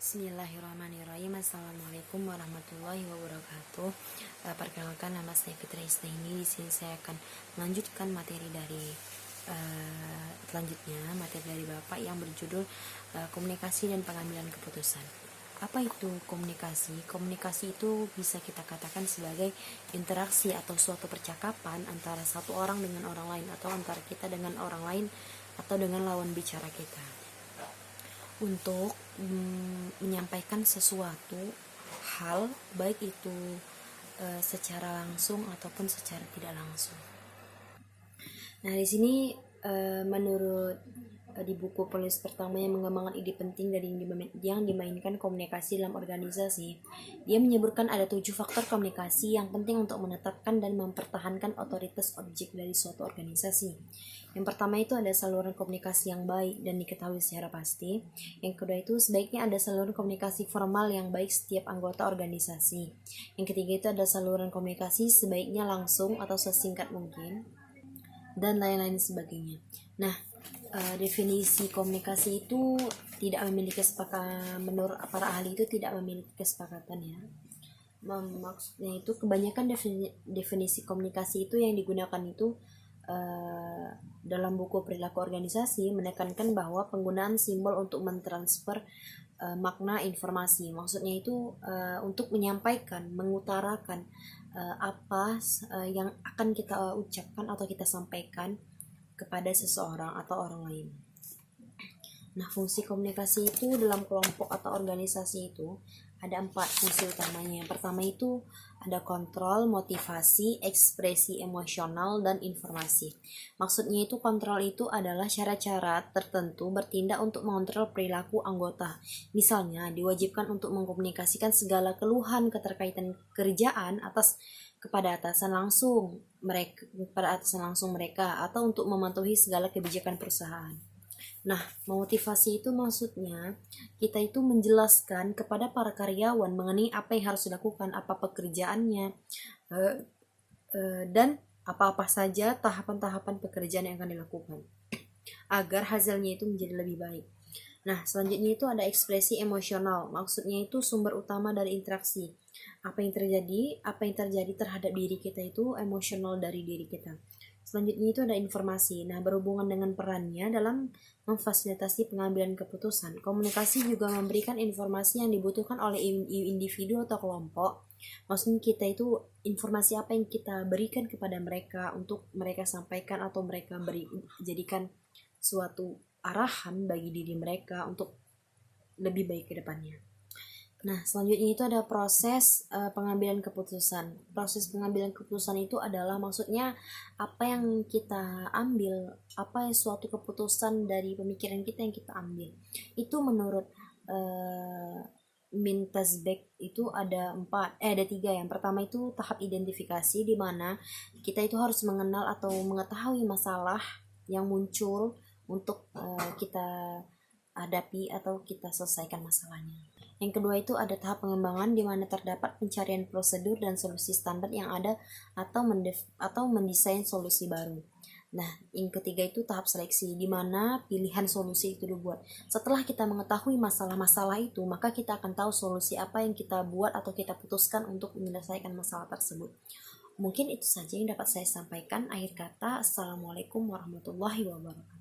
Bismillahirrahmanirrahim. Assalamualaikum warahmatullahi wabarakatuh. Perkenalkan, nama saya Fitri Istaini. Di sini saya akan melanjutkan materi dari materi dari Bapak yang berjudul komunikasi dan pengambilan keputusan. Apa itu komunikasi? Komunikasi itu bisa kita katakan sebagai interaksi atau suatu percakapan antara satu orang dengan orang lain, atau antara kita dengan orang lain, atau dengan lawan bicara kita, untuk menyampaikan sesuatu hal, baik itu secara langsung ataupun secara tidak langsung. Nah, di sini menurut di buku penulis pertama yang mengembangkan ide penting dari yang dimainkan komunikasi dalam organisasi, dia menyebutkan ada 7 faktor komunikasi yang penting untuk menetapkan dan mempertahankan otoritas objek dari suatu organisasi. Yang pertama itu ada saluran komunikasi yang baik dan diketahui secara pasti. Yang kedua itu sebaiknya ada saluran komunikasi formal yang baik setiap anggota organisasi. Yang ketiga itu ada saluran komunikasi sebaiknya langsung atau sesingkat mungkin, dan lain-lain sebagainya. Nah, definisi komunikasi itu tidak memiliki kesepakatan, menurut para ahli itu tidak memiliki kesepakatan ya. Maksudnya itu kebanyakan definisi komunikasi itu yang digunakan itu dalam buku perilaku organisasi menekankan bahwa penggunaan simbol untuk mentransfer makna informasi. Maksudnya itu untuk menyampaikan, mengutarakan apa yang akan kita ucapkan atau kita sampaikan kepada seseorang atau orang lain. Nah, fungsi komunikasi itu dalam kelompok atau organisasi itu ada 4 fungsi utamanya. Yang pertama itu ada kontrol, motivasi, ekspresi emosional, dan informasi. Maksudnya itu kontrol itu adalah cara-cara tertentu bertindak untuk mengontrol perilaku anggota. Misalnya diwajibkan untuk mengkomunikasikan segala keluhan keterkaitan kerjaan kepada atasan langsung mereka atau untuk mematuhi segala kebijakan perusahaan. Nah, motivasi itu maksudnya kita itu menjelaskan kepada para karyawan mengenai apa yang harus dilakukan, apa pekerjaannya, dan apa-apa saja tahapan-tahapan pekerjaan yang akan dilakukan agar hasilnya itu menjadi lebih baik. Nah, selanjutnya itu ada ekspresi emosional. Maksudnya itu sumber utama dari interaksi. Apa yang terjadi terhadap diri kita itu emosional dari diri kita. Selanjutnya itu ada informasi. Nah, berhubungan dengan perannya dalam memfasilitasi pengambilan keputusan. Komunikasi juga memberikan informasi yang dibutuhkan oleh individu atau kelompok. Maksudnya kita itu informasi apa yang kita berikan kepada mereka untuk mereka sampaikan atau mereka jadikan suatu arahan bagi diri mereka untuk lebih baik ke depannya. Nah, selanjutnya itu ada proses pengambilan keputusan. Proses pengambilan keputusan itu adalah maksudnya apa yang kita ambil, suatu keputusan dari pemikiran kita yang kita ambil. Itu menurut Mintasbeck itu ada 3. Yang pertama itu tahap identifikasi, di mana kita itu harus mengenal atau mengetahui masalah yang muncul untuk kita hadapi atau kita selesaikan masalahnya. Yang kedua itu ada tahap pengembangan, di mana terdapat pencarian prosedur dan solusi standar yang ada atau mendesain solusi baru. Nah, yang ketiga itu tahap seleksi, di mana pilihan solusi itu dibuat. Setelah kita mengetahui masalah-masalah itu, maka kita akan tahu solusi apa yang kita buat atau kita putuskan untuk menyelesaikan masalah tersebut. Mungkin itu saja yang dapat saya sampaikan. Akhir kata, Assalamualaikum warahmatullahi wabarakatuh.